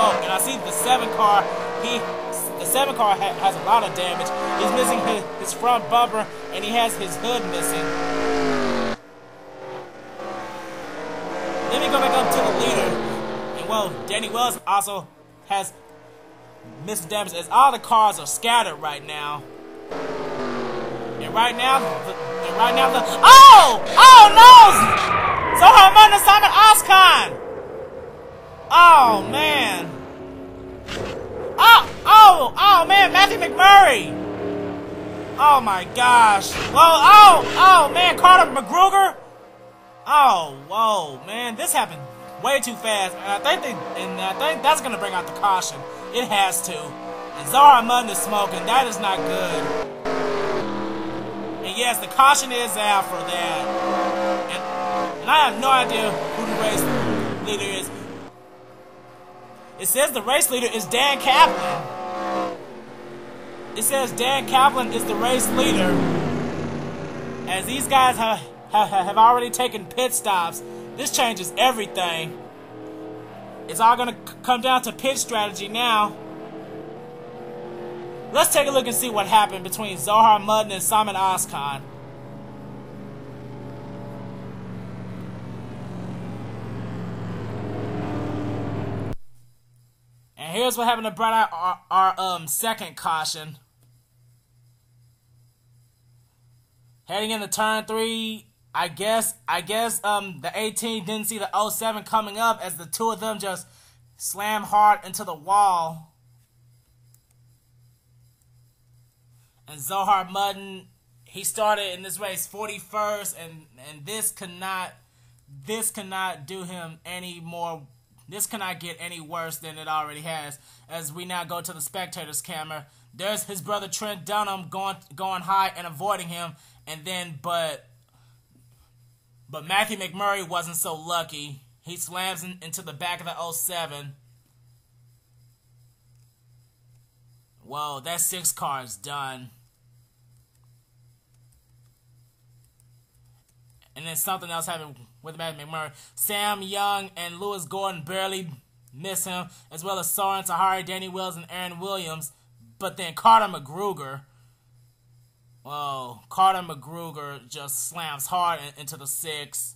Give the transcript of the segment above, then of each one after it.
smoke. And I see the 7 car, the 7 car has a lot of damage. He's missing his front bumper, and he has his hood missing. Then we go back up to the leader, and well, Danny Wells also has missed damage as all the cars are scattered right now. And right now, oh no! Zohar Martin and Simon Oscon! Oh man! Oh man, Matthew McMurray! Oh my gosh! Whoa! Oh man, Carter McGruger! Oh whoa, man, this happened way too fast, and I think that's gonna bring out the caution. It has to. And Zohar Martin is smoking. That is not good. And yes, the caution is out for that. And I have no idea who the race leader is. It says the race leader is Dan Kaplan. It says Dan Kaplan is the race leader. As these guys have already taken pit stops, this changes everything. It's all going to come down to pit strategy now. Let's take a look and see what happened between Zohar Martin and Simon Oscon. And here's what happened to bring out our second caution. Heading into turn 3, I guess the 18 didn't see the 07 coming up as the two of them just slammed hard into the wall. And Zohar Martin, he started in this race 41st, and this cannot do him any more. This cannot get any worse than it already has. As we now go to the spectators' camera, there's his brother Trent Dunham going high and avoiding him, and then but Matthew McMurray wasn't so lucky. He slams into the back of the 07. Whoa, that 6 car is done. And then something else happened with Matthew McMurray. Sam Young and Lewis Gordon barely miss him, as well as Soren Tahari, Danny Wells, and Aaron Williams. But then Carter McGruger, Carter McGruger just slams hard into the 6.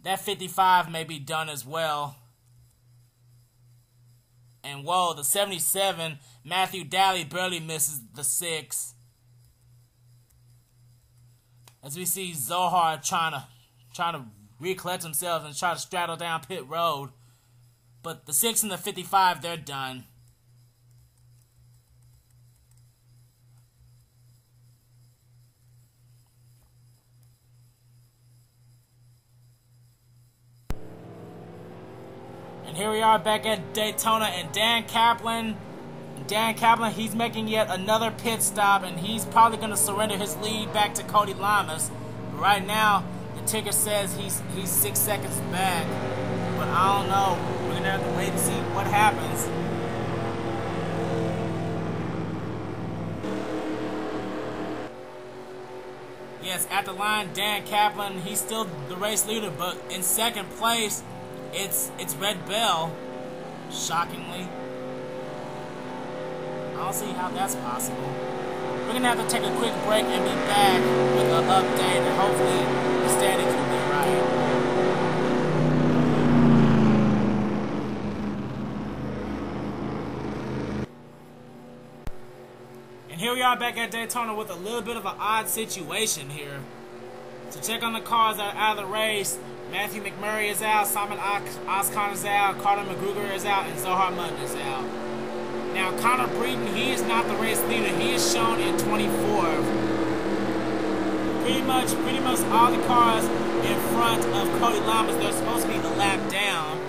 That 55 may be done as well. And whoa, the 77, Matthew Daly barely misses the 6. As we see Zohar trying to recollect himself and try to straddle down pit road. But the 6 and the 55, they're done. And here we are back at Daytona, and Dan Kaplan, he's making yet another pit stop, and he's probably going to surrender his lead back to Cody Lamas. But right now, the ticker says he's 6 seconds back. But I don't know. We're going to have to wait and see what happens. Yes, at the line, Dan Kaplan, he's still the race leader, but in second place, it's Red Bell, shockingly. I don't see how that's possible. We're going to have to take a quick break and be back with an update, and hopefully the standings will be right. And here we are back at Daytona with a little bit of an odd situation here. To check on the cars that are out of the race, Matthew McMurray is out, Simon Oscon is out, Carter McGruger is out, and Zohar Martin is out. Now, Connor Breeden, he is not the race leader. He is shown in 24th. Pretty much all the cars in front of Cody Lamas, they're supposed to be the lap down,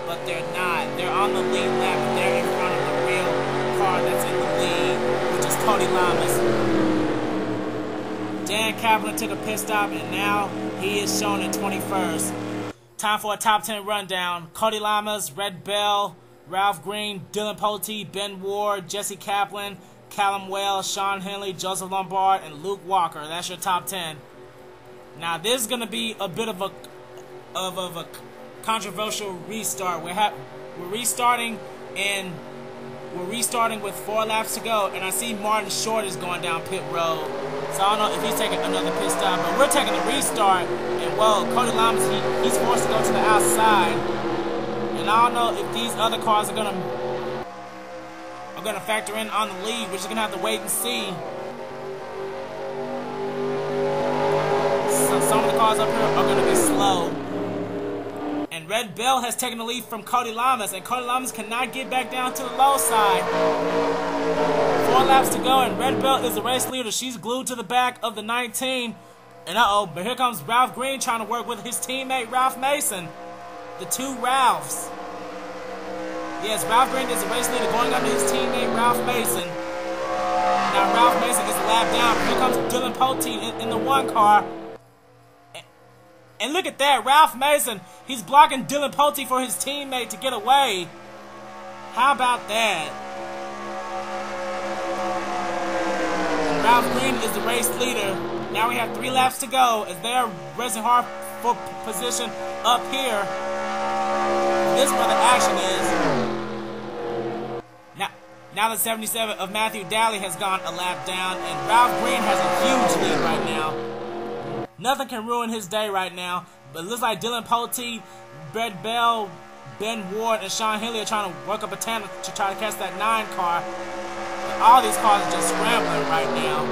but they're not. They're on the lead lap, but they're in front of the real car that's in the lead, which is Cody Lamas. Dan Kaplan took a pit stop, and now he is shown in 21st. Time for a top 10 rundown. Cody Lamas, Red Bell, Ralph Green, Dylan Poteet, Ben Ward, Jesse Kaplan, Callum Wells, Sean Henley, Joseph Lombard, and Luke Walker. That's your top 10. Now, this is going to be a bit of a controversial restart. We're restarting and we're restarting with 4 laps to go, and I see Martin Short is going down pit road. So I don't know if he's taking another pit stop, but we're taking a restart, and well, Cody Lamas, he's forced to go to the outside. And I don't know if these other cars are gonna factor in on the lead. We're just gonna have to wait and see. So some of the cars up here are gonna be slow. And Red Bell has taken the lead from Cody Lamas, and Cody Lamas cannot get back down to the low side. 4 laps to go, and Red Bell is the race leader. She's glued to the back of the 19. And but here comes Ralph Green trying to work with his teammate Ralph Mason. The two Ralphs. Yes, Ralph Green is the race leader going under his teammate Ralph Mason. Now Ralph Mason is a lap down. Here comes Dylan Poteet in the 1 car. And look at that, Ralph Mason, he's blocking Dylan Poteet for his teammate to get away. How about that? And Ralph Green is the race leader. Now we have 3 laps to go as they're racing hard for position up here. This is where the action is. Now the 77 of Matthew Daly has gone a lap down, and Ralph Green has a huge lead right now. Nothing can ruin his day right now, but it looks like Dylan Poteet, Brett Bell, Ben Ward, and Sean Henley are trying to work up a tandem to try to catch that 9 car. And all these cars are just scrambling right now.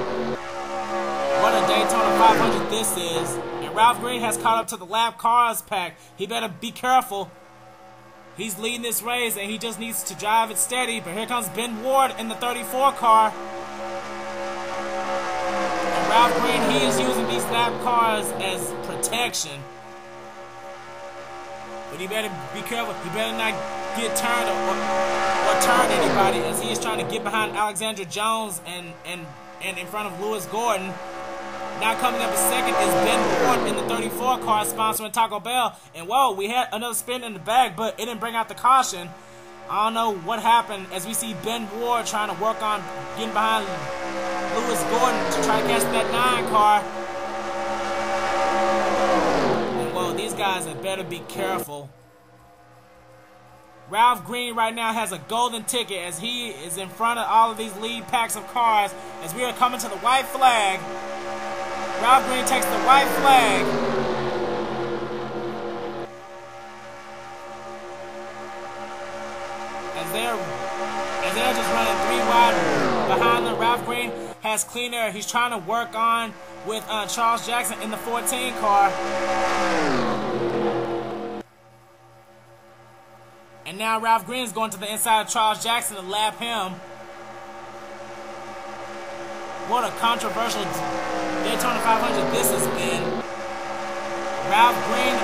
What a Daytona 500 this is. And Ralph Green has caught up to the lap cars pack. He better be careful. He's leading this race, and he just needs to drive it steady. But here comes Ben Ward in the 34 car. Ralph Green, he is using these lap cars as protection. But he better be careful. He better not get turned or turn anybody, as he is trying to get behind Alexander Jones and in front of Lewis Gordon. Now coming up in second is Ben Ward in the 34 car, sponsoring Taco Bell. And whoa, we had another spin in the bag, but it didn't bring out the caution. I don't know what happened, as we see Ben Ward trying to work on getting behind Lewis Gordon to try to catch that 9 car. And whoa, these guys had better be careful. Ralph Green right now has a golden ticket, as he is in front of all of these lead packs of cars as we are coming to the white flag. Ralph Green takes the white flag. As they're just running 3 wide behind them. Ralph Green has clean air. He's trying to work on with Charles Jackson in the 14 car. And now Ralph Green is going to the inside of Charles Jackson to lap him. What a controversial Daytona 500 this has been. Ralph Green's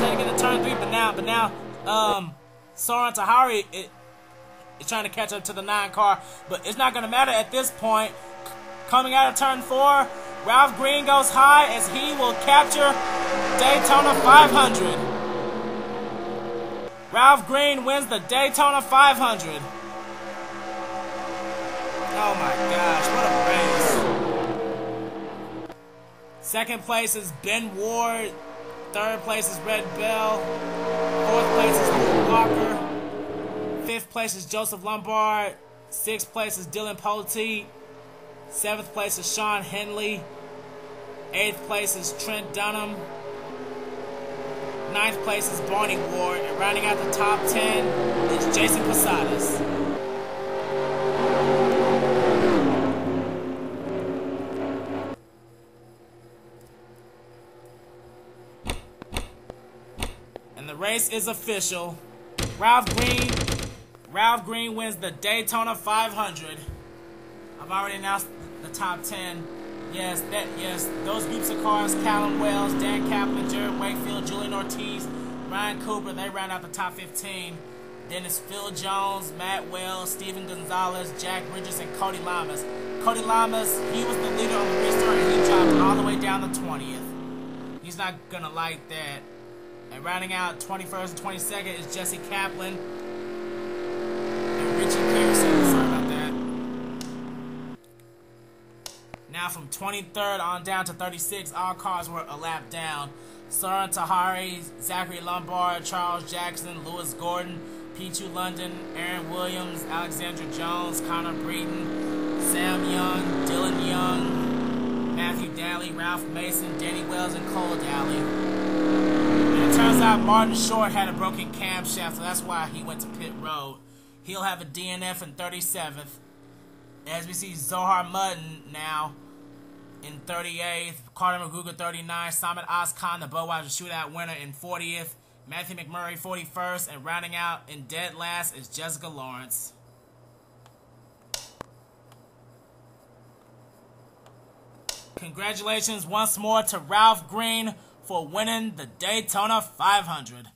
heading into turn 3, but now Soren Tahari is trying to catch up to the 9 car, but it's not going to matter at this point. Coming out of turn 4, Ralph Green goes high as he will capture Daytona 500. Ralph Green wins the Daytona 500. Oh my gosh, what a race. Second place is Ben Ward. Third place is Red Bell. Fourth place is Luke Walker. Fifth place is Joseph Lombard. Sixth place is Dylan Poteet. Seventh place is Sean Henley. Eighth place is Trent Dunham. Ninth place is Barney Ward. And rounding out the top 10 is Jason Posadas. And the race is official. Ralph Green wins the Daytona 500. I've already announced the top 10. Yes, those groups of cars: Callum Wells, Dan Kaplan, Jared Wakefield, Julian Ortiz, Ryan Cooper, they round out the top 15. Then it's Phil Jones, Matt Wells, Steven Gonzalez, Jack Bridges, and Cody Lamas. Cody Lamas, he was the leader on the restart, and he dropped all the way down to 20th. He's not gonna like that. And rounding out 21st and 22nd is Jesse Kaplan and Richie Pearson. Sorry about that. Now from 23rd on down to 36, all cars were a lap down. Soren Tahari, Zachary Lombard, Charles Jackson, Lewis Gordon, P2 London, Aaron Williams, Alexandra Jones, Connor Breeden, Sam Young, Dylan Young, Matthew Daly, Ralph Mason, Danny Wells, and Cole Daly. And it turns out Martin Short had a broken camshaft, so that's why he went to pit road. He'll have a DNF in 37th. As we see, Zohar Mutton now in 38th, Carter McGruger 39th, Simon Ozcon, the Budweiser Shootout winner, in 40th, Matthew McMurray 41st, and rounding out in dead last is Jessica Lawrence. Congratulations once more to Ralph Green for winning the Daytona 500.